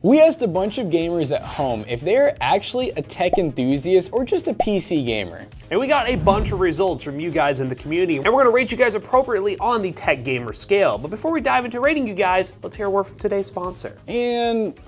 We asked a bunch of gamers at home if they're actually a tech enthusiast or just a PC gamer. And we got a bunch of results from you guys in the community, and we're gonna rate you guys appropriately on the tech gamer scale. But before we dive into rating you guys, let's hear a word from today's sponsor. And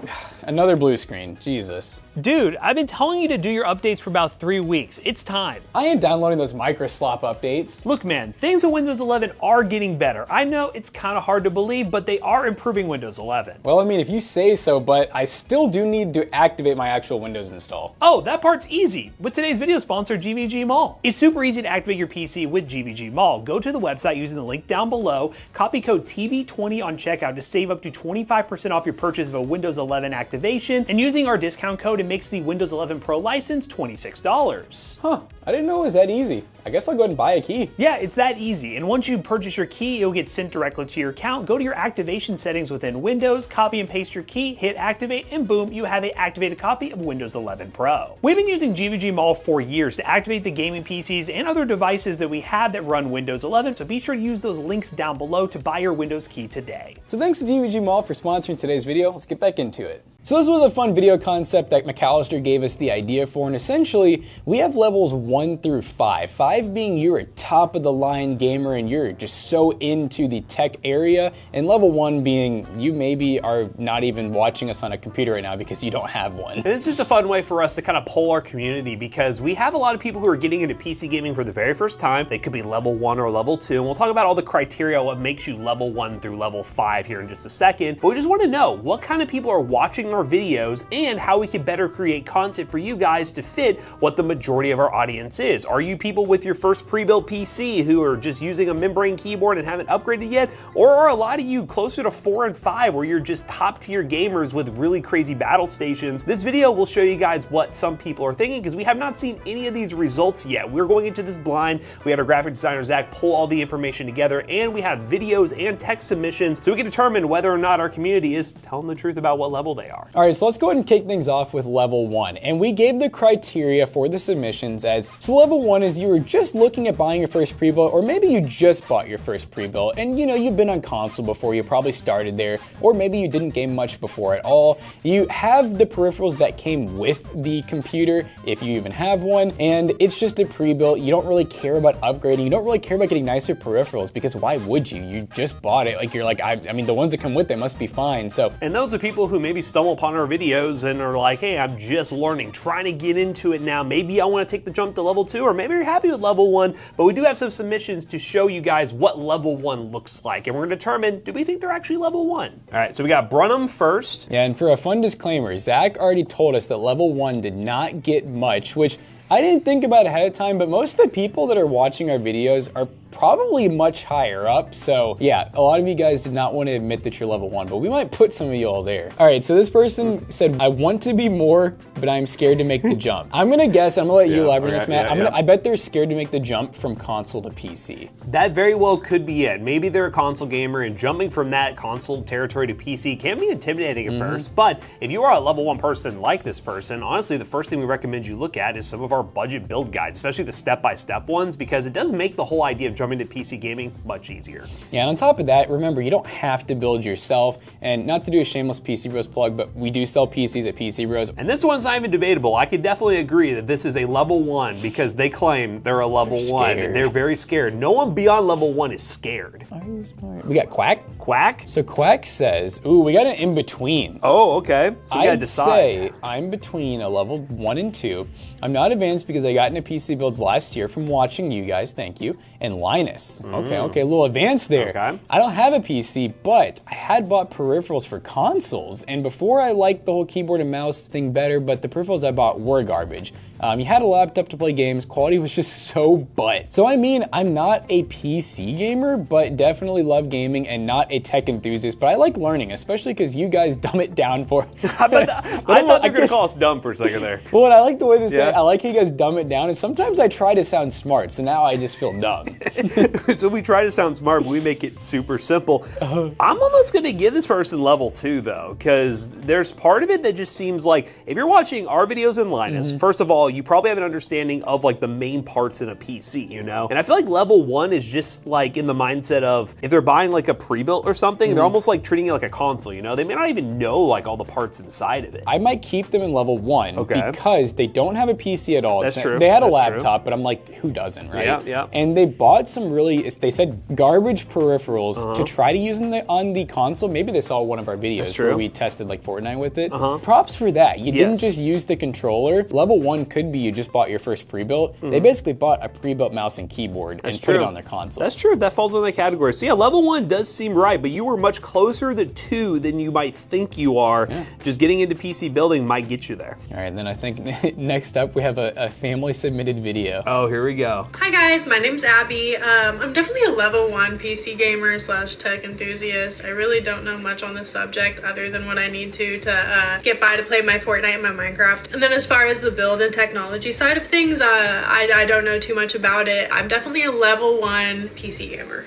another blue screen, Jesus. Dude, I've been telling you to do your updates for about 3 weeks. It's time. I ain't downloading those microslop updates. Look man, things in Windows 11 are getting better. I know it's kind of hard to believe, but they are improving Windows 11. Well, I mean, if you say so, but I still do need to activate my actual Windows install. Oh, that part's easy. With today's video sponsor, GVG Mall. It's super easy to activate your PC with GVG Mall. Go to the website using the link down below, copy code TB20 on checkout to save up to 25% off your purchase of a Windows 11 activation, and using our discount code, it makes the Windows 11 Pro license $26. Huh, I didn't know it was that easy. I guess I'll go ahead and buy a key. Yeah, it's that easy. And once you purchase your key, it'll get sent directly to your account. Go to your activation settings within Windows, copy and paste your key, hit activate, and boom, you have an activated copy of Windows 11 Pro. We've been using GVG Mall for years to activate the gaming PCs and other devices that we have that run Windows 11, so be sure to use those links down below to buy your Windows key today. So thanks to GVG Mall for sponsoring today's video. Let's get back into it. So this was a fun video concept that McAllister gave us the idea for, and essentially we have levels 1 through 5. 5 being you're a top of the line gamer and you're just so into the tech area, and level 1 being you maybe are not even watching us on a computer right now because you don't have one. And it's just a fun way for us to kind of poll our community because we have a lot of people who are getting into PC gaming for the very first time. They could be level 1 or level 2, and we'll talk about all the criteria, what makes you level 1 through level 5 here in just a second. But we just want to know what kind of people are watching our videos and how we can better create content for you guys to fit what the majority of our audience is. Are you people with your first pre-built PC who are just using a membrane keyboard and haven't upgraded yet? Or are a lot of you closer to 4 and 5 where you're just top tier gamers with really crazy battle stations? This video will show you guys what some people are thinking because we have not seen any of these results yet. We're going into this blind. We had our graphic designer Zach pull all the information together, and we have videos and text submissions so we can determine whether or not our community is telling the truth about what level they are. All right, so let's go ahead and kick things off with level 1. And we gave the criteria for the submissions as, so level 1 is you were just looking at buying your first pre-built, or maybe you just bought your first pre-built and you know you've been on console before, you probably started there, or maybe you didn't game much before at all. You have the peripherals that came with the computer, if you even have one, and it's just a pre-built. You don't really care about upgrading, you don't really care about getting nicer peripherals because why would you? You just bought it. Like you're like, I mean the ones that come with it must be fine. So, and those are people who maybe stumble upon our videos and are like, hey, I'm just learning, trying to get into it now. Maybe I want to take the jump to level 2, or maybe you're happy with level 1, but we do have some submissions to show you guys what level 1 looks like, and we're going to determine, do we think they're actually level 1? All right, so we got Brunham first. Yeah, and for a fun disclaimer, Zach already told us that level 1 did not get much, which I didn't think about ahead of time, but most of the people that are watching our videos are probably much higher up. So yeah, a lot of you guys did not want to admit that you're level 1, but we might put some of you all there. All right, so this person said, I want to be more, but I'm scared to make the jump. I'm gonna guess, I'm gonna let you elaborate on this, Matt. I bet they're scared to make the jump from console to PC. That very well could be it. Maybe they're a console gamer and jumping from that console territory to PC can be intimidating at first, but if you are a level 1 person like this person, honestly, the first thing we recommend you look at is some of our budget build guides, especially the step-by-step ones, because it does make the whole idea of jumping to PC gaming much easier. Yeah, and on top of that, remember, you don't have to build yourself, and not to do a shameless PC Bros plug, but we do sell PCs at PC Bros. And this one's not even debatable. I could definitely agree that this is a level 1 because they claim they're a level 1 and they're very scared. No one beyond level 1 is scared. We got Quack. Quack? So Quack says, ooh, we got an in-between. Oh, okay. So you gotta decide. I'd say I'm between a level 1 and 2. I'm not advanced because I got into PC builds last year from watching you guys, thank you, and Linus. Okay, a little advanced there. Okay. I don't have a PC, but I had bought peripherals for consoles, and before I liked the whole keyboard and mouse thing better, but the peripherals I bought were garbage. You had a laptop to play games, quality was just so butt. So I mean, I'm not a PC gamer, but definitely love gaming and not a tech enthusiast, but I like learning, especially because you guys dumb it down for I thought they were gonna call us dumb for a second there. Well, what I like the way they say it, I like how you guys dumb it down, and sometimes I try to sound smart, so now I just feel dumb. So we try to sound smart, but we make it super simple. I'm almost going to give this person level 2 though, because there's part of it that just seems like, if you're watching our videos in Linus, first of all, you probably have an understanding of like the main parts in a PC, you know? And I feel like level 1 is just like in the mindset of, if they're buying like a pre-built or something, they're almost like treating it like a console, you know? They may not even know like all the parts inside of it. I might keep them in level 1 because they don't have a PC at all. That's true. They had a laptop, but I'm like, who doesn't, right? Yeah. And they bought some really, they said garbage peripherals to try to use on the console. Maybe they saw one of our videos where we tested like Fortnite with it. Props for that. You didn't just use the controller. Level 1 could be you just bought your first pre-built. They basically bought a pre-built mouse and keyboard and put it on their console. That's true. That falls in that category. So yeah, level 1 does seem right, but you were much closer to 2 than you might think you are. Just getting into PC building might get you there. All right, then I think next up we have a family submitted video. Oh, here we go. Hi guys, my name's Abby. I'm definitely a level 1 PC gamer / tech enthusiast. I really don't know much on this subject other than what I need to get by to play my Fortnite and my Minecraft. And then as far as the build and technology side of things, I don't know too much about it. I'm definitely a level 1 PC gamer.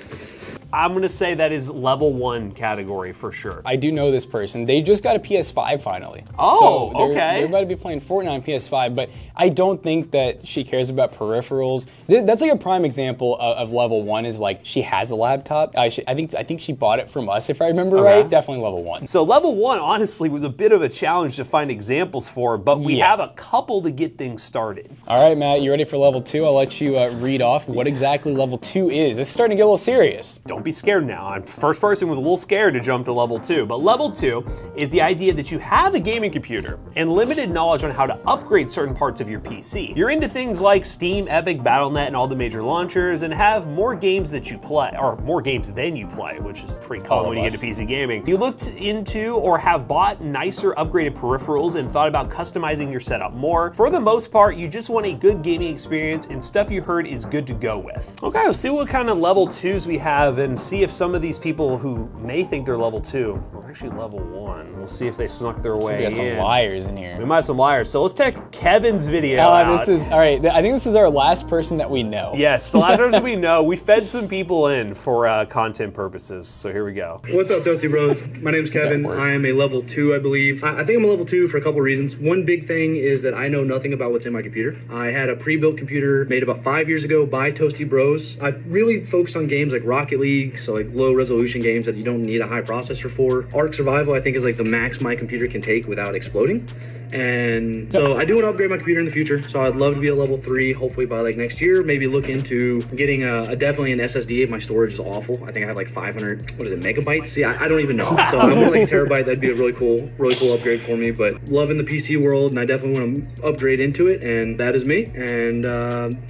I'm gonna say that is level 1 category for sure. I do know this person. They just got a PS5 finally. Oh, so okay. They're about to be playing Fortnite on PS5, but I don't think that she cares about peripherals. That's like a prime example of level 1 is like she has a laptop. I think she bought it from us if I remember right. Definitely level 1. So level 1 honestly was a bit of a challenge to find examples for, but we have a couple to get things started. All right, Matt, you ready for level 2? I'll let you read off what exactly level 2 is. This is starting to get a little serious. Don't be scared now. I'm first person was a little scared to jump to level 2, but level 2 is the idea that you have a gaming computer and limited knowledge on how to upgrade certain parts of your PC. You're into things like Steam, Epic, Battle.net, and all the major launchers, and have more games that you play, or more games than you play, which is pretty common when you get to PC gaming. You looked into or have bought nicer upgraded peripherals and thought about customizing your setup more. For the most part, you just want a good gaming experience and stuff you heard is good to go with. Okay, let's see what kind of level 2s we have and see if some of these people who may think they're level 2 are actually level 1. We'll see if they snuck their way in. We got some liars in here. We might have some liars. So let's check Kevin's video out. This is, all right, I think this is our last person that we know. Yes, the last person we know. We fed some people in for content purposes, so here we go. What's up, Toasty Bros? My name's Kevin. I am a level 2, I believe. I think I'm a level 2 for a couple reasons. One big thing is that I know nothing about what's in my computer. I had a pre-built computer made about 5 years ago by Toasty Bros. I really focus on games like Rocket League, so like low resolution games that you don't need a high processor for. Arc Survival, I think, is like the max my computer can take without exploding. And so I do want to upgrade my computer in the future. So I'd love to be a level 3, hopefully by like next year. Maybe look into getting definitely an SSD if my storage is awful. I think I have like 500, megabytes? See, I don't even know. So I want like a terabyte. That'd be a really cool upgrade for me. But loving the PC world, and I definitely want to upgrade into it. And that is me. And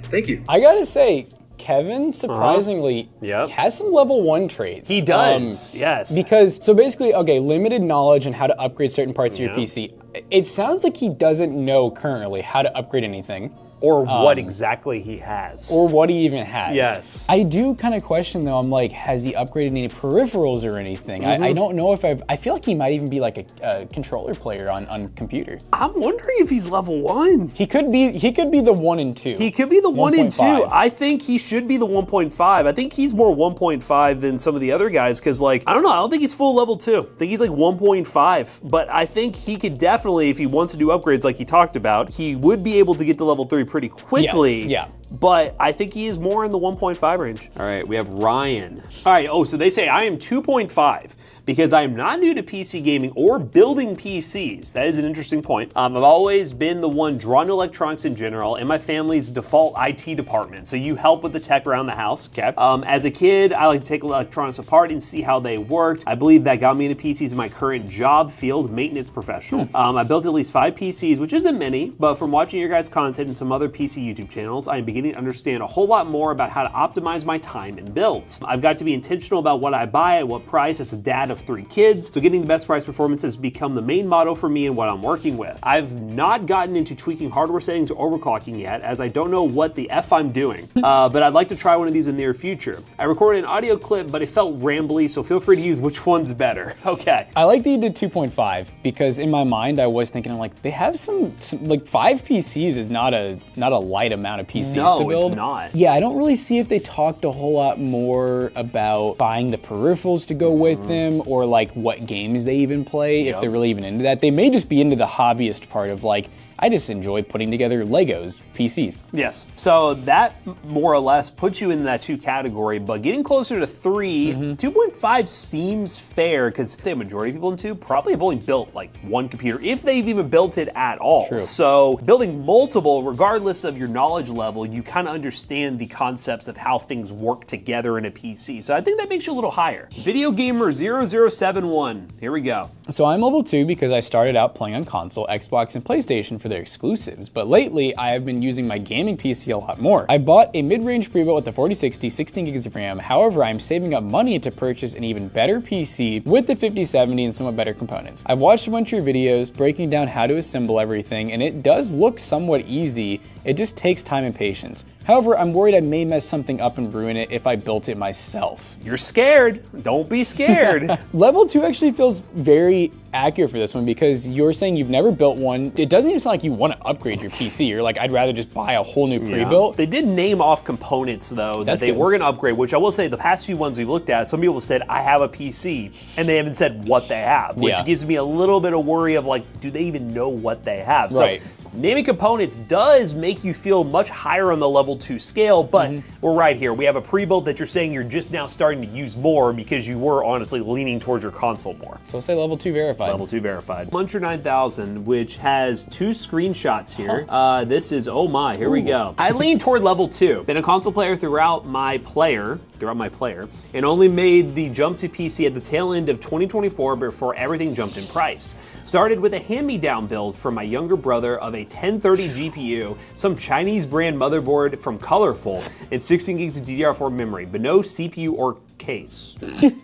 thank you. I gotta say, Kevin, surprisingly, has some level 1 traits. He does, yes. Because, so basically, okay, limited knowledge on how to upgrade certain parts of your PC. It sounds like he doesn't know currently how to upgrade anything. Or what exactly he has. Or what he even has. Yes. I do kind of question though, I'm like, has he upgraded any peripherals or anything? I don't know if I feel like he might even be like a controller player on computer. I'm wondering if he's level 1. He could be the 1 and 2. He could be the 1 and 2. I think he should be the 1.5. I think he's more 1.5 than some of the other guys, because like, I don't know, I don't think he's full level 2. I think he's like 1.5. But I think he could definitely, if he wants to do upgrades like he talked about, he would be able to get to level 3 pretty quickly. Yes, yeah. But I think he is more in the 1.5 range. All right, we have Ryan. All right, so they say I am 2.5 because I am not new to PC gaming or building PCs. That is an interesting point. I've always been the one drawn to electronics in general and my family's default IT department. So you help with the tech around the house, okay? As a kid, I like to take electronics apart and see how they worked. I believe that got me into PCs in my current job field, maintenance professional. I built at least 5 PCs, which isn't many, but from watching your guys' content and some other PC YouTube channels, I'm beginning to understand a whole lot more about how to optimize my time and builds. I've got to be intentional about what I buy at what price as a dad of 3 kids, so getting the best price performance has become the main motto for me and what I'm working with. I've not gotten into tweaking hardware settings or overclocking yet, as I don't know what the F I'm doing, but I'd like to try one of these in the near future. I recorded an audio clip, but it felt rambly, so feel free to use which one's better. Okay. I like that you did 2.5 because in my mind I was thinking, I'm like, they have some like 5 PCs is not a light amount of PCs to build. No, it's not. Yeah, I don't really see if they talked a whole lot more about buying the peripherals to go with them, or like what games they even play, if they're really even into that. They may just be into the hobbyist part of like, I just enjoy putting together Legos, PCs. Yes, so that more or less puts you in that 2 category, but getting closer to 3, 2.5 seems fair, because say a majority of people in 2 probably have only built like 1 computer, if they've even built it at all. True. So building multiple, regardless of your knowledge level, you kind of understand the concepts of how things work together in a PC. So I think that makes you a little higher. Video Gamer 0071, here we go. So I'm level 2 because I started out playing on console, Xbox, and PlayStation for their exclusives, but lately I have been using my gaming PC a lot more. I bought a mid-range prebuilt with the 4060, 16 gigs of RAM, however I'm saving up money to purchase an even better PC with the 5070 and somewhat better components. I've watched a bunch of your videos breaking down how to assemble everything, and it does look somewhat easy, it just takes time and patience. However, I'm worried I may mess something up and ruin it if I built it myself. You're scared, don't be scared. Level 2 actually feels very accurate for this one because you're saying you've never built one. It doesn't even sound like you want to upgrade your PC. You're like, I'd rather just buy a whole new pre-built. They did name off components though that they were going to upgrade, which I will say the past few ones we've looked at, some people said, I have a PC, and they haven't said what they have, which gives me a little bit of worry of like, do they even know what they have? Right. So naming components does make you feel much higher on the level 2 scale, but we're right here. We have a pre-built that you're saying you're just now starting to use more because you were honestly leaning towards your console more. So let's say level 2 verified. Level 2 verified. Muncher 9000, which has 2 screenshots here. This is, oh my, here we go. I lean toward level 2. Been a console player throughout my player, and only made the jump to PC at the tail end of 2024 before everything jumped in price. Started with a hand-me-down build from my younger brother of a 1030 GPU, some Chinese brand motherboard from Colorful, and 16 gigs of DDR4 memory, but no CPU or case.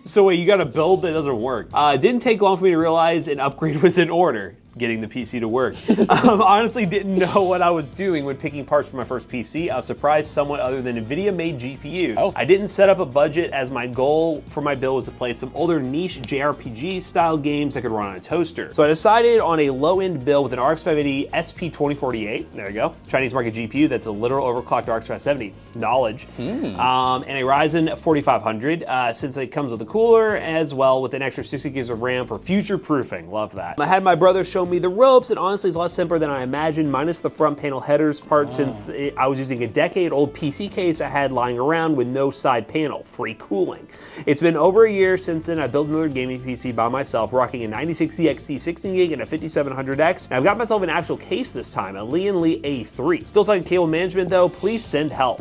So wait, you got a build that doesn't work. Didn't take long for me to realize an upgrade was in order. Getting the PC to work. Honestly didn't know what I was doing when picking parts for my first PC. I was surprised somewhat other than NVIDIA made GPUs. I didn't set up a budget as my goal for my build was to play some older niche JRPG style games I could run on a toaster. So I decided on a low end build with an RX 580 SP2048, there you go, Chinese market GPU that's a literal overclocked RX 570, knowledge, and a Ryzen 4500 since it comes with a cooler as well with an extra 60 gigs of RAM for future proofing, love that. I had my brother show me the ropes, and honestly it's less simpler than I imagined, minus the front panel headers part since I was using a decade-old PC case I had lying around with no side panel, free cooling. It's been over a year since then. I built another gaming PC by myself, rocking a 9060 XT 16 gig and a 5700X, and I've got myself an actual case this time, a Lee & Lee A3. Still sucking cable management though, please send help.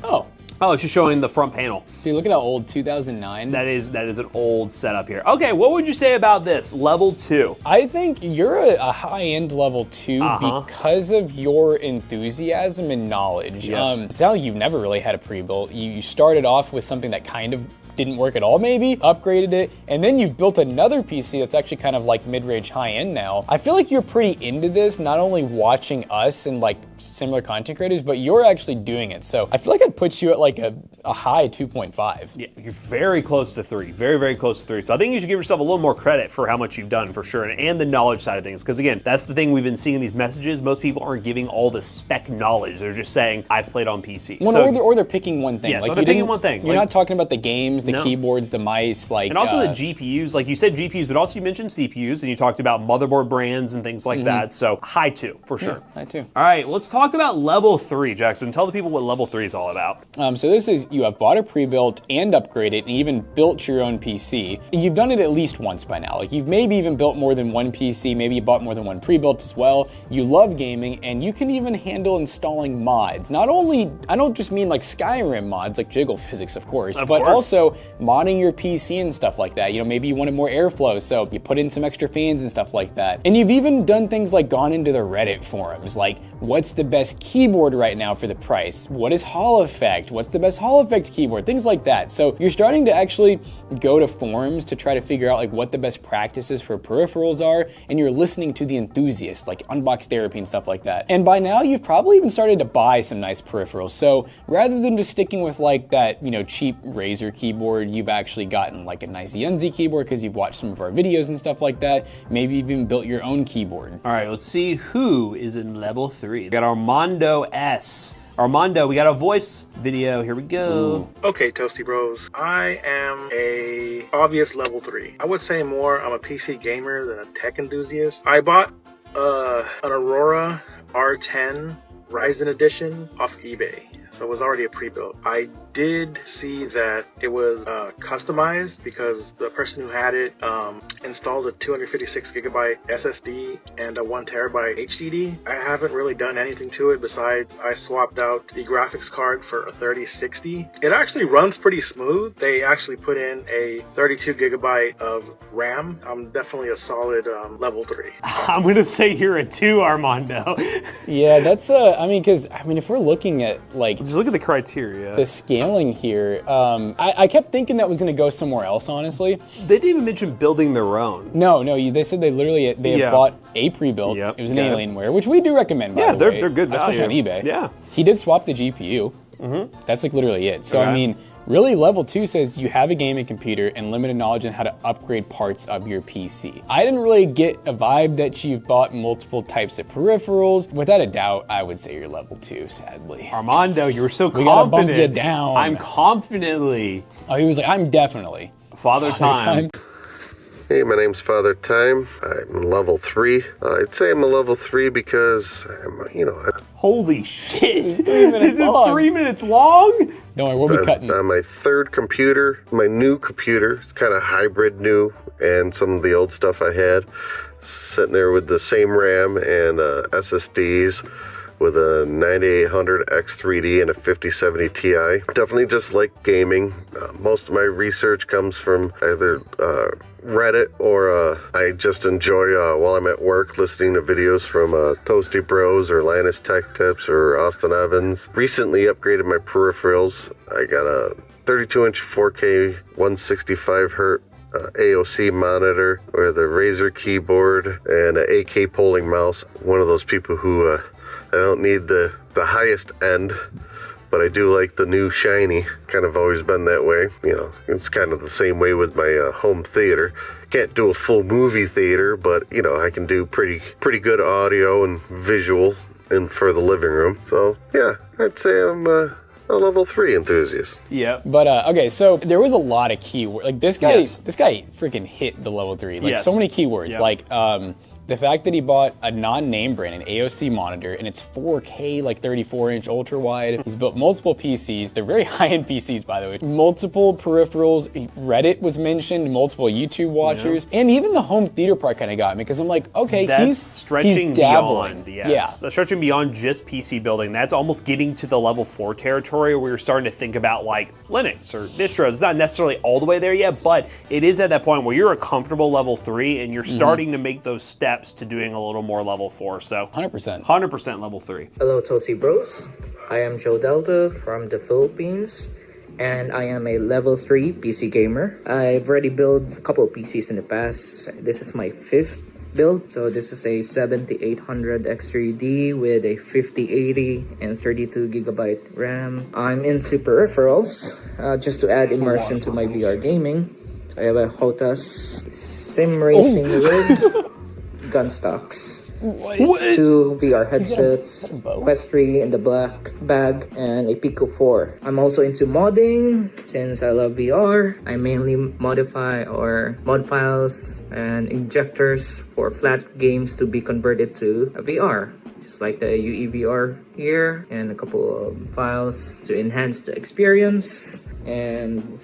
Oh, it's just showing the front panel. Dude, look at how old, 2009. That is an old setup here. Okay, what would you say about this, level 2? I think you're a high-end level 2 because of your enthusiasm and knowledge. Yes. It sounds like you've never really had a pre-built. You started off with something that kind of didn't work at all maybe, upgraded it, and then you've built another PC that's actually kind of like mid-range high-end now. I feel like you're pretty into this, not only watching us and like similar content creators, but you're actually doing it. So I feel like I'd put you at like a high 2.5. Yeah, you're very close to 3, very, very close to 3. So I think you should give yourself a little more credit for how much you've done for sure, and the knowledge side of things. Because again, that's the thing we've been seeing in these messages. Most people aren't giving all the spec knowledge. They're just saying, I've played on PC. Well, so, or they're picking one thing. Yeah, like so they're picking one thing. You're not talking about the games, the keyboards, the mice, like... And also the GPUs, like you said GPUs, but also you mentioned CPUs, and you talked about motherboard brands and things like that. So high 2, for sure. Yeah, high 2. All right, let's talk about level 3, Jackson. Tell the people what level 3 is all about. So this is, you have bought a pre-built and upgraded and even built your own PC. You've done it at least once by now. Like you've maybe even built more than one PC, maybe you bought more than one pre-built as well. You love gaming and you can even handle installing mods. Not only, I don't just mean like Skyrim mods, like Jiggle Physics of course, but also modding your PC and stuff like that. You know, maybe you wanted more airflow, so you put in some extra fans and stuff like that. And you've even done things like gone into the Reddit forums, like what's the best keyboard right now for the price? What is Hall Effect? What's the best Hall Effect keyboard? Things like that. So you're starting to actually go to forums to try to figure out like what the best practices for peripherals are, and you're listening to the enthusiast, like Unbox Therapy and stuff like that. And by now you've probably even started to buy some nice peripherals. So rather than just sticking with like that, you know, cheap Razer keyboard, you've actually gotten like a nice Yunzi keyboard because you've watched some of our videos and stuff like that. Maybe you've even built your own keyboard. All right, let's see who is in level 3. We got Armando S. Armando, we got a voice video. Here we go. Okay, Toasty Bros. I am a obvious level 3. I would say more I'm a PC gamer than a tech enthusiast. I bought an Aurora R10 Ryzen Edition off eBay. So it was already a pre-built. I did see that it was customized because the person who had it installed a 256 gigabyte SSD and a 1 terabyte HDD. I haven't really done anything to it besides I swapped out the graphics card for a 3060. It actually runs pretty smooth. They actually put in a 32 gigabyte of RAM. I'm definitely a solid level 3. I'm gonna say you're a 2, Armando. Yeah, that's I mean, because I mean, if we're looking at like Just look at the criteria. the scaling here, I kept thinking that was going to go somewhere else, honestly. They didn't even mention building their own. No, they said they literally had bought a pre-built. Yep, It was an got it. Alienware, which we do recommend, by the way. they're good especially on value. eBay. Yeah. He did swap the GPU. That's like literally it. So I Okay. mean, really level 2 says you have a gaming computer and limited knowledge on how to upgrade parts of your PC. I didn't really get a vibe that you've bought multiple types of peripherals. Without a doubt, I would say you're level 2, sadly. Armando, you were so We confident. gotta bump you down. I'm confidently Oh, he was like, I'm definitely. Father Time. Hey, my name's Father Time. I'm level 3. I'd say I'm a level 3 because I'm, Holy shit. minutes Is it long. 3 minutes long? Don't worry, we'll be cutting. on my third computer, my new computer, kind of hybrid new, and some of the old stuff I had, sitting there with the same RAM and SSDs, with a 9800 X3D and a 5070 Ti. Definitely just like gaming. Most of my research comes from either Reddit or I just enjoy while I'm at work listening to videos from Toasty Bros or Linus Tech Tips or Austin Evans. Recently upgraded my peripherals. I got a 32-inch 4K 165 hertz AOC monitor with a Razer keyboard and an AK polling mouse. One of those people who I don't need the highest end, but I do like the new shiny. Kind of always been that way. You know, it's kind of the same way with my home theater. Can't do a full movie theater, but you know, I can do pretty good audio and visual and for the living room. So yeah, I'd say I'm a level 3 enthusiast. Yep. But okay, so there was a lot of keywords. Like this guy, Yes. this guy freaking hit the level 3. Like Yes. so many keywords. Yep. Like the fact that he bought a non-name brand, an AOC monitor, and it's 4K, like 34-inch ultra wide. He's built multiple PCs. They're very high-end PCs, by the way. Multiple peripherals. Reddit was mentioned. Multiple YouTube watchers, and even the home theater part kind of got me because I'm like, okay, That's he's stretching dabbling. beyond, yes. That's stretching beyond just PC building. That's almost getting to the level 4 territory where you're starting to think about like Linux or distros. It's not necessarily all the way there yet, but it is at that point where you're a comfortable level 3 and you're starting to make those steps to doing a little more level 4. So 100%. 100% level 3. Hello, Toasty Bros. I am Joe Delta from the Philippines, and I am a level 3 PC gamer. I've already built a couple of PCs in the past. This is my 5th build. So this is a 7800 X3D with a 5080 and 32 gigabyte RAM. I'm into peripherals, just to add immersion to my VR gaming. So I have a HOTAS sim racing rig, gun stocks, 2 VR headsets, Quest 3 in the black bag, and a Pico 4. I'm also into modding. Since I love VR, I mainly modify or mod files and injectors for flat games to be converted to a VR. Just like the UEVR here, and a couple of files to enhance the experience. And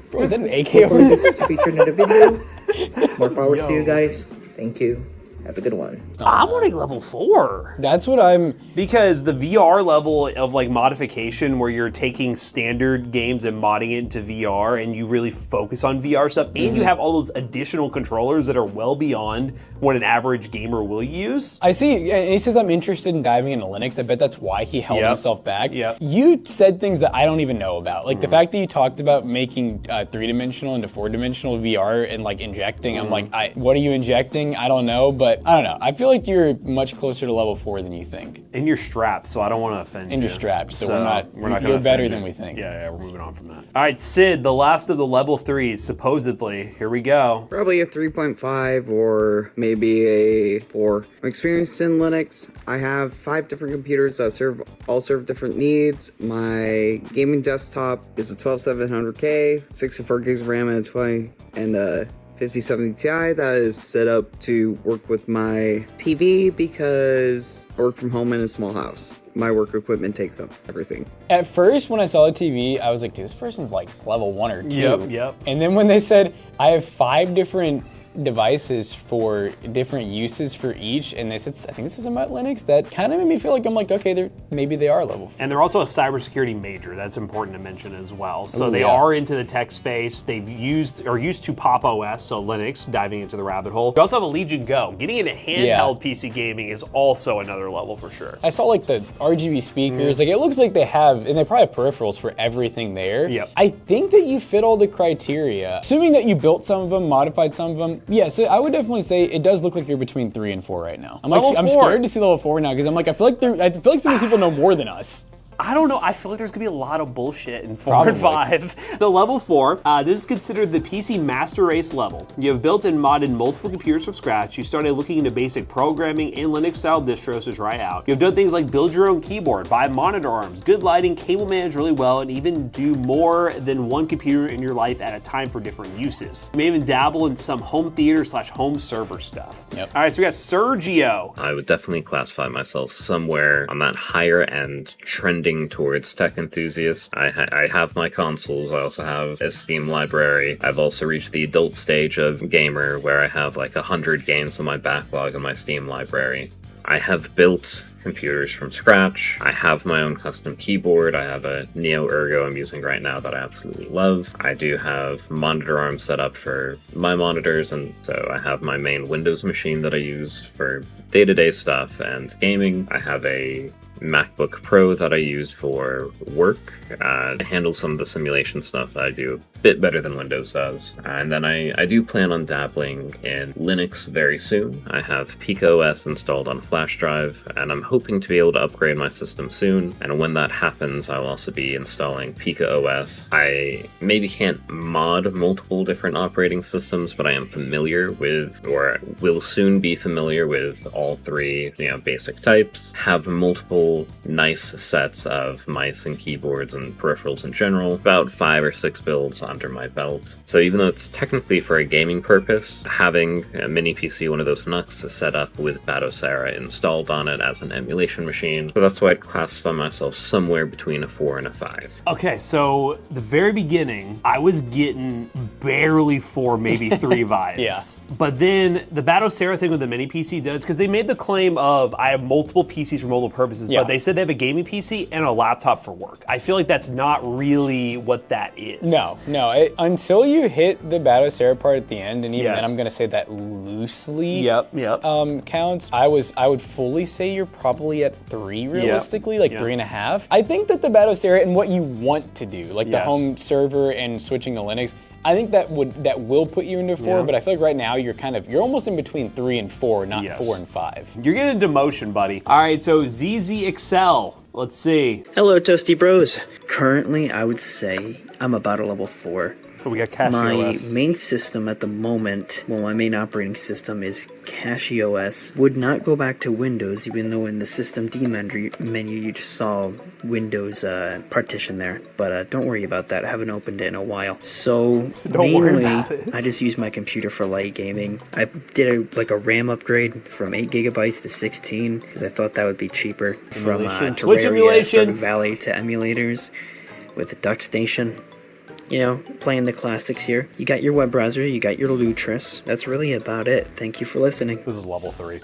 Bro, is that an AK over hopefully there? this is featured in the video. More power to you guys. Thank you. Have a good one. I'm wanting level 4. That's what I'm... Because the VR level of like modification where you're taking standard games and modding it into VR and you really focus on VR stuff and you have all those additional controllers that are well beyond what an average gamer will use. I see, and he says I'm interested in diving into Linux. I bet that's why he held himself back. Yep. You said things that I don't even know about. Like the fact that you talked about making 3-dimensional into 4-dimensional VR and like injecting. I'm like, what are you injecting? I don't know, but I don't know. I feel like you're much closer to level 4 than you think. And you're strapped, so I don't want to offend you. And you're strapped, so we're not gonna you're better offend than you. we think. Yeah, we're moving on from that. All right, Sid, the last of the level 3s, supposedly. Here we go. Probably a 3.5 or maybe a 4. I'm experienced in Linux. I have 5 different computers that all serve different needs. My gaming desktop is a 12700K, 64 gigs of RAM and a 5070 Ti that is set up to work with my TV because I work from home in a small house. My work equipment takes up everything. At first, when I saw the TV, I was like, dude, this person's like level 1 or 2. Yep. And then when they said, I have 5 different devices for different uses for each, and they said, I think this is about Linux, that kind of made me feel like I'm like, okay, maybe they are level 4. And they're also a cybersecurity major. That's important to mention as well. So they yeah. are into the tech space. They've used to Pop OS, so Linux, diving into the rabbit hole. We also have a Legion Go. Getting into handheld PC gaming is also another level for sure. I saw like the RGB speakers. Like it looks like they have, and they probably have peripherals for everything there. Yep. I think that you fit all the criteria. Assuming that you built some of them, modified some of them, yes, I would definitely say it does look like you're between 3 and 4 right now. I'm scared to see level 4 now because I'm like, I feel like some of these people know more than us. I don't know. I feel like there's gonna be a lot of bullshit in 4 and 5. The level 4, this is considered the PC master race level. You have built and modded multiple computers from scratch. You started looking into basic programming and Linux-style distros to try out. You've done things like build your own keyboard, buy monitor arms, good lighting, cable manage really well, and even do more than one computer in your life at a time for different uses. You may even dabble in some home theater / home server stuff. Yep. All right, so we got Sergio. I would definitely classify myself somewhere on that higher end, trending towards tech enthusiast. I have my consoles. I also have a Steam library. I've also reached the adult stage of gamer where I have like 100 games on my backlog in my Steam library. I have built computers from scratch. I have my own custom keyboard. I have a Neo Ergo I'm using right now that I absolutely love. I do have monitor arms set up for my monitors, and so I have my main Windows machine that I use for day-to-day stuff and gaming. I have a MacBook Pro that I use for work to handle some of the simulation stuff that I do a bit better than Windows does. And then I do plan on dabbling in Linux very soon. I have Pico OS installed on a flash drive, and I'm hoping to be able to upgrade my system soon. And when that happens, I'll also be installing Pico OS. I maybe can't mod multiple different operating systems, but I am familiar with, or will soon be familiar with, all 3, basic types. Have multiple nice sets of mice and keyboards and peripherals in general, about 5 or 6 builds under my belt. So even though it's technically for a gaming purpose, having a mini PC, one of those NUCs, set up with Batocera installed on it as an emulation machine, so that's why I'd classify myself somewhere between a 4 and a 5. Okay, so the very beginning, I was getting barely 4, maybe 3 vibes. Yeah. But then the Batocera thing with the mini PC does, because they made the claim of, I have multiple PCs for multiple purposes, but they said they have a gaming PC and a laptop for work. I feel like that's not really what that is. No. Until you hit the Batocera part at the end, and even then I'm going to say that loosely counts. I would fully say you're probably at 3 realistically, like 3.5. I think that the Batocera and what you want to do, like the home server and switching to Linux, I think that will put you into 4, but I feel like right now you're almost in between 3 and 4, not 4 and 5. You're getting demotion, buddy. All right, so ZZ Excel. Let's see. Hello, Toasty Bros. Currently, I would say I'm about a level 4. We got CashOS. My main system at the moment, my main operating system is CashOS. Would not go back to Windows, even though in the system D menu you just saw Windows partition there. But don't worry about that. I haven't opened it in a while. So don't worry about it. I just use my computer for light gaming. I did a RAM upgrade from 8 gigabytes to 16 because I thought that would be cheaper. Emulation. From Switch Terraria, emulation. Stardew Valley to emulators with the DuckStation. you know, playing the classics here. You got your web browser, you got your Lutris. That's really about it. Thank you for listening. This is level 3.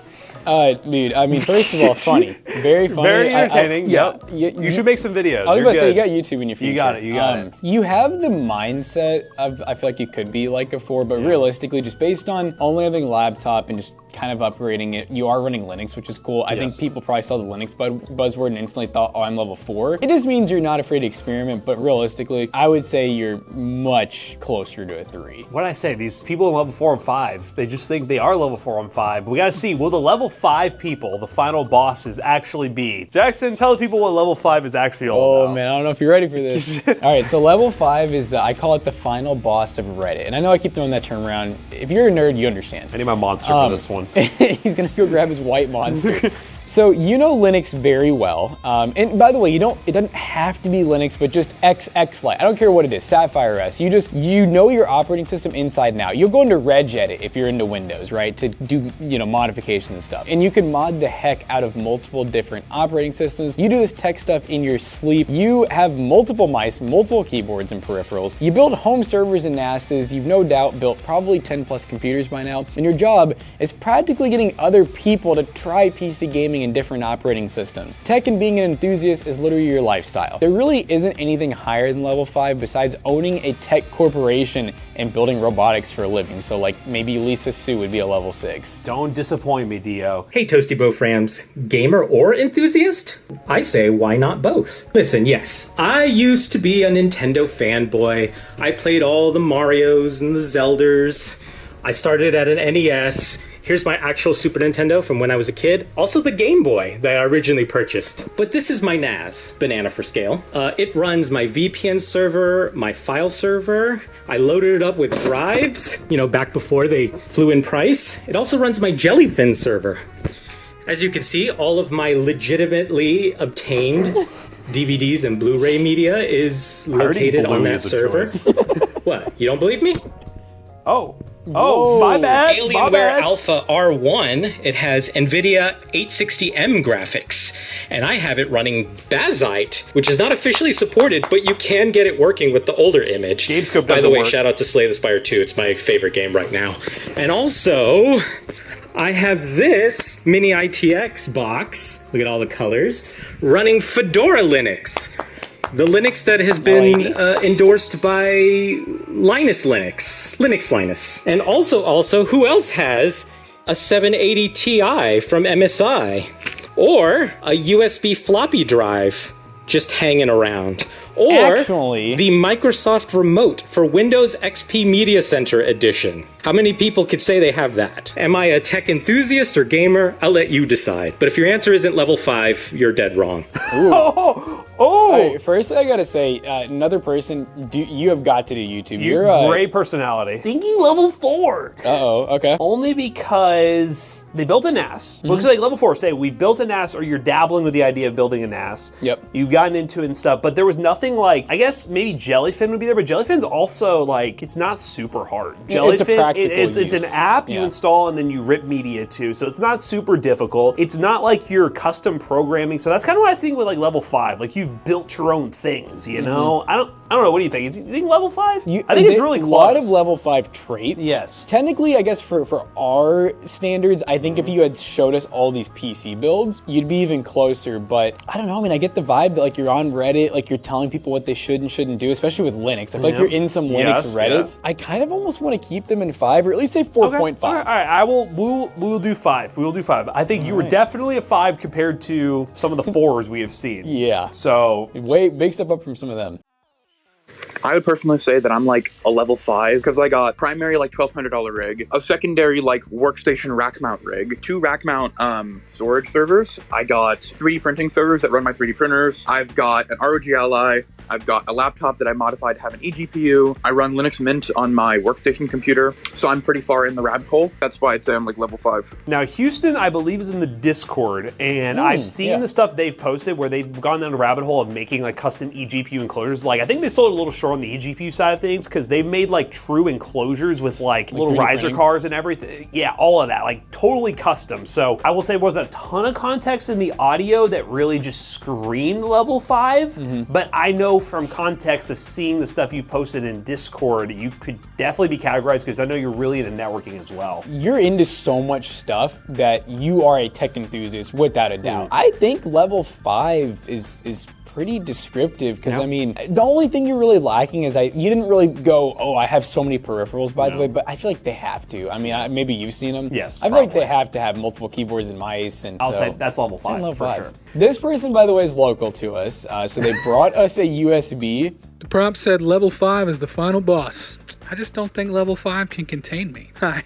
Dude, I mean, first of all, funny. Very funny. Very entertaining. Yep. You should make some videos. I was about to say, you got YouTube in your future. You got it. You got it. You have the mindset of, I feel like you could be like a 4, but realistically, just based on only having a laptop and just kind of upgrading it, you are running Linux, which is cool. I think people probably saw the Linux buzzword and instantly thought, oh, I'm level 4. It just means you're not afraid to experiment, but realistically, I would say you're much closer to a 3. What did I say? These people in level 4 and 5, they just think they are level 4 and 5. We gotta see, will the level 5 people, the final bosses, actually be? Jackson, tell the people what level 5 is actually all about. Oh man, I don't know if you're ready for this. All right, so level 5 is, I call it the final boss of Reddit. And I know I keep throwing that term around. If you're a nerd, you understand. I need my monster for this one. He's gonna go grab his white monster. So you know Linux very well. And by the way, it doesn't have to be Linux, but just XX Lite. I don't care what it is, Sapphire OS. You know your operating system inside and out. You'll go into regedit if you're into Windows, right? To do, modifications and stuff. And you can mod the heck out of multiple different operating systems. You do this tech stuff in your sleep. You have multiple mice, multiple keyboards and peripherals. You build home servers and NASs. You've no doubt built probably 10 plus computers by now. And your job is practically getting other people to try PC gaming in different operating systems. Tech and being an enthusiast is literally your lifestyle. There really isn't anything higher than level 5 besides owning a tech corporation and building robotics for a living. So like maybe Lisa Sue would be a level 6. Don't disappoint me, Dio. Hey Toasty Bro Frams, gamer or enthusiast? I say why not both? Listen, yes, I used to be a Nintendo fanboy. I played all the Marios and the Zeldas. I started at an NES. Here's my actual Super Nintendo from when I was a kid. Also the Game Boy that I originally purchased. But this is my NAS, banana for scale. It runs my VPN server, my file server. I loaded it up with drives, back before they flew in price. It also runs my Jellyfin server. As you can see, all of my legitimately obtained DVDs and Blu-ray media is located on that server. What, you don't believe me? Oh, my bad. Alienware Alpha R1, it has NVIDIA 860M graphics, and I have it running Bazite, which is not officially supported, but you can get it working with the older image. Gamescope doesn't By the way, work. shout out to Slay the Spire 2, it's my favorite game right now. And also, I have this mini ITX box, look at all the colors, running Fedora Linux. The Linux that has been endorsed by Linus. And also, who else has a 780 Ti from MSI? Or a USB floppy drive just hanging around? Or Actually, the Microsoft Remote for Windows XP Media Center Edition. How many people could say they have that? Am I a tech enthusiast or gamer? I'll let you decide. But if your answer isn't level 5, you're dead wrong. Right, first, I gotta say, another person, you have got to do YouTube. You're a great personality. Thinking level 4. Okay. Only because they built a NAS. Looks like level 4, say we built a NAS, or you're dabbling with the idea of building a NAS. Yep. You've gotten into it and stuff, but there was nothing like, I guess maybe Jellyfin would be there, but Jellyfin's also like, it's not super hard. Jellyfin, it's an app you install and then you rip media to, so it's not super difficult. It's not like you're custom programming, so that's kind of what I was thinking with like level 5. Like you've built your own things, I don't know, what do you think? Is you think level 5? I think it's really close. A lot of level 5 traits. Yes. Technically, I guess for our standards, I think if you had showed us all these PC builds, you'd be even closer, but I don't know, I get the vibe that like you're on Reddit, like you're telling people what they should and shouldn't do, especially with Linux. I feel like you're in some Linux Reddits. I kind of almost want to keep them in 5, or at least say 4.5. All right, we'll do 5. We will do 5. I think you were definitely a 5 compared to some of the 4s we have seen. Yeah. So big step up from some of them. I would personally say that I'm like a level 5 because I got primary like $1,200 rig, a secondary like workstation rack mount rig, 2 rack mount storage servers. I got 3D printing servers that run my 3D printers. I've got an ROG Ally. I've got a laptop that I modified to have an eGPU. I run Linux Mint on my workstation computer, so I'm pretty far in the rabbit hole. That's why I'd say I'm like level 5. Now Houston, I believe, is in the Discord, and I've seen the stuff they've posted where they've gone down the rabbit hole of making like custom eGPU enclosures. Like I think they sold a little short on the eGPU side of things because they've made like true enclosures with like little riser cars and everything. Yeah, all of that, like totally custom. So I will say there wasn't a ton of context in the audio that really just screamed level 5, but I know know from context of seeing the stuff you posted in Discord, you could definitely be categorized because I know you're really into networking as well. You're into so much stuff that you are a tech enthusiast without a doubt. I think level 5 is pretty descriptive because I mean, the only thing you're really lacking is you didn't really go, oh, I have so many peripherals by the way, but I feel like they have to. I mean, maybe you've seen them. Yes, I feel like they have to have multiple keyboards and mice, and I'll say that's level 5 for sure. This person, by the way, is local to us, so they brought us a USB. The prompt said level 5 is the final boss. I just don't think level 5 can contain me. Hi,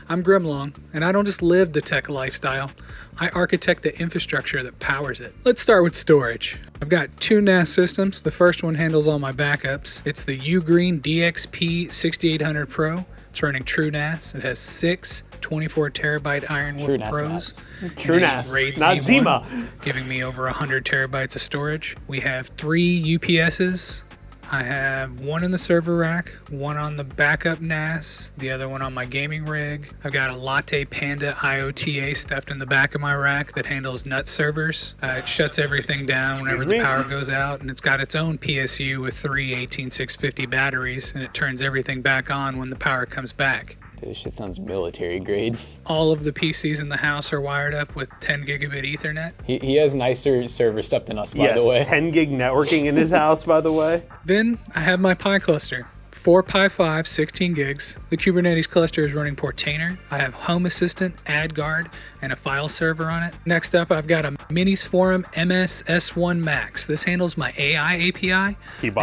I'm Grimlong, and I don't just live the tech lifestyle. I architect the infrastructure that powers it. Let's start with storage. I've got 2 NAS systems. The first one handles all my backups. It's the Ugreen DXP 6800 Pro. It's running True NAS. It has 6 24 terabyte Ironwolf Pros. True NAS, not Zima. Giving me over 100 terabytes of storage. We have 3 UPSs. I have 1 in the server rack, 1 on the backup NAS, the other one on my gaming rig. I've got a Latte Panda IOTA stuffed in the back of my rack that handles NUT servers. It shuts everything down whenever the power goes out, and it's got its own PSU with 3 18650 batteries, and it turns everything back on when the power comes back. This shit sounds military grade. All of the PCs in the house are wired up with 10 gigabit Ethernet. He has nicer server stuff than us, by the way. 10 gig networking in his house, by the way. Then I have my Pi cluster. 4 Pi 5, 16 gigs. The Kubernetes cluster is running Portainer. I have Home Assistant, AdGuard, and a file server on it. Next up, I've got a Minis Forum MS S1 Max. This handles my AI API. I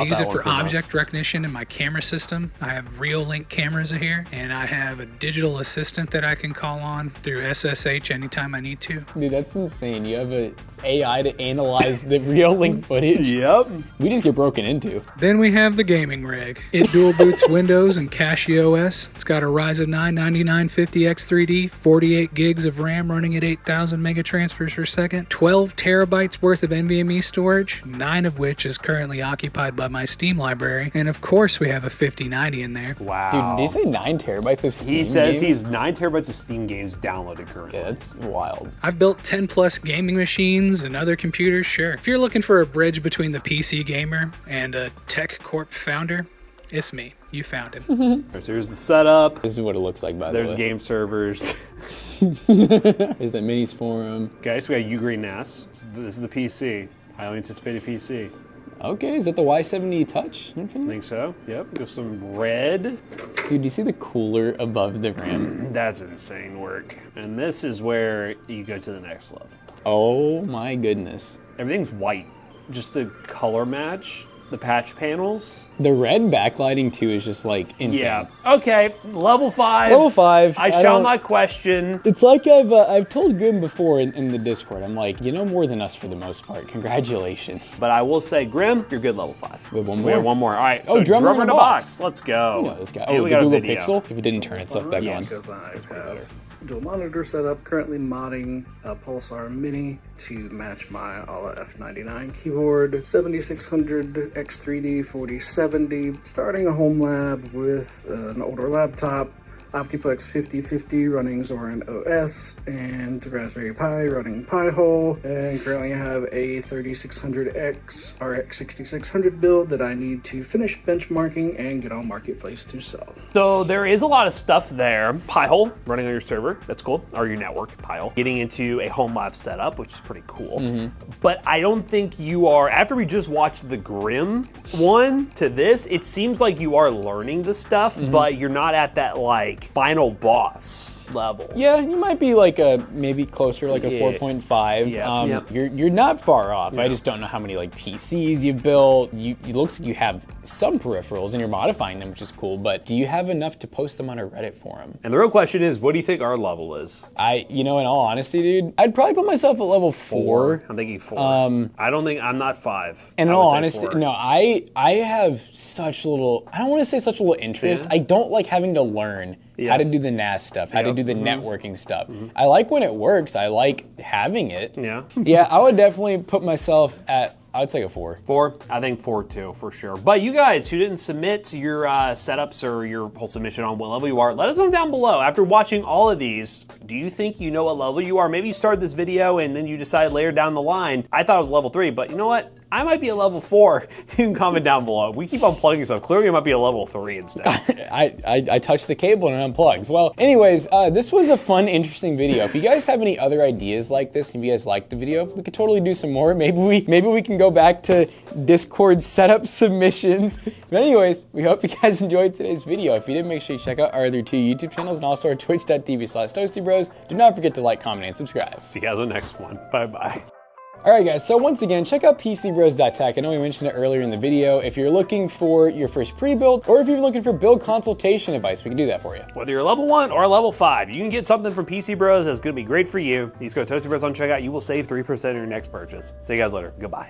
use it for object recognition in my camera system. I have Reolink cameras here, and I have a digital assistant that I can call on through SSH anytime I need to. Dude, that's insane. You have an AI to analyze the Reolink footage. Yep. We just get broken into. Then we have the gaming rig. It dual boots Windows and CachyOS. It's got a Ryzen 9 9950X3D, 48 gigs of RAM running at 8,000 mega transfers per second, 12 terabytes worth of NVMe storage, 9 of which is currently occupied by my Steam library, and of course we have a 5090 in there. Wow. Dude, did he say 9 terabytes of Steam He says games? he's 9 terabytes of Steam games downloaded currently. Yeah, that's wild. I've built 10 plus gaming machines and other computers, sure. If you're looking for a bridge between the PC gamer and a tech corp founder, it's me. You found him. Here's the setup. This is what it looks like, by the way. There's game servers. There's the Minis Forum. Okay, so we got Ugreen NAS. This is the PC. Highly anticipated PC. Okay, is that the Y70 Touch? I think so. Yep. There's some red. Dude, you see the cooler above the RAM? That's insane work. And this is where you go to the next level. Oh my goodness. Everything's white. Just a color match. The patch panels. The red backlighting too is just like insane. Yeah. Okay. Level 5. Level 5. I shall not question. It's like I've told Grim before in the Discord. I'm like, you know more than us for the most part. Congratulations. But I will say, Grim, you're good level 5. We have one more. We have one more. All right. So drummer in a box. Let's go. You know this guy. Oh, Oh, we the got a Google video. Pixel. If it didn't turn itself back on. Because I have dual monitor setup, currently modding a Pulsar Mini to match my Ala F99 keyboard, 7600 X3D 4070, starting a home lab with an older laptop, Optiplex 5050 running Zorin OS, and Raspberry Pi running Pi-hole, and currently have a 3600X RX 6600 build that I need to finish benchmarking and get on Marketplace to sell. So there is a lot of stuff there. Pi-hole running on your server, that's cool, or your network, Pi-hole. Getting into a home lab setup, which is pretty cool. But I don't think you are, after we just watched the Grim one to this, it seems like you are learning the stuff, but you're not at that like final boss level. Yeah, you might be like maybe closer, like a 4.5. Yeah. You're not far off. I just don't know how many like PCs you've built. It looks like you have some peripherals and you're modifying them, which is cool. But do you have enough to post them on a Reddit forum? And the real question is, what do you think our level is? In all honesty, dude, I'd probably put myself at level 4. I'm thinking 4. I'm not 5. And in all honesty, no, I have such little, I don't want to say such little interest. I don't like having to learn how to do the NAS stuff, how to do the networking stuff. I like when it works. I like having it. Yeah, I would definitely put myself at, I would say a 4. 4? I think 4 too, for sure. But you guys who didn't submit your setups or your whole submission on what level you are, let us know down below. After watching all of these, do you think you know what level you are? Maybe you started this video and then you decided later down the line, I thought it was level 3, but you know what? I might be a level 4. You can comment down below. We keep unplugging stuff. Clearly, I might be a level 3 instead. I touched the cable and it unplugs. Well, anyways, this was a fun, interesting video. If you guys have any other ideas like this, if you guys liked the video, we could totally do some more. Maybe we can go back to Discord setup submissions. But anyways, we hope you guys enjoyed today's video. If you did, make sure you check out our other 2 YouTube channels and also our twitch.tv/toastybros. Do not forget to like, comment, and subscribe. See you guys on the next one. Bye-bye. Alright guys, so once again, check out PCBros.tech. I know we mentioned it earlier in the video. If you're looking for your first pre-build, or if you're looking for build consultation advice, we can do that for you. Whether you're level 1 or level 5, you can get something from PC Bros that's going to be great for you. You just go to Toasty Bros on checkout. You will save 3% on your next purchase. See you guys later. Goodbye.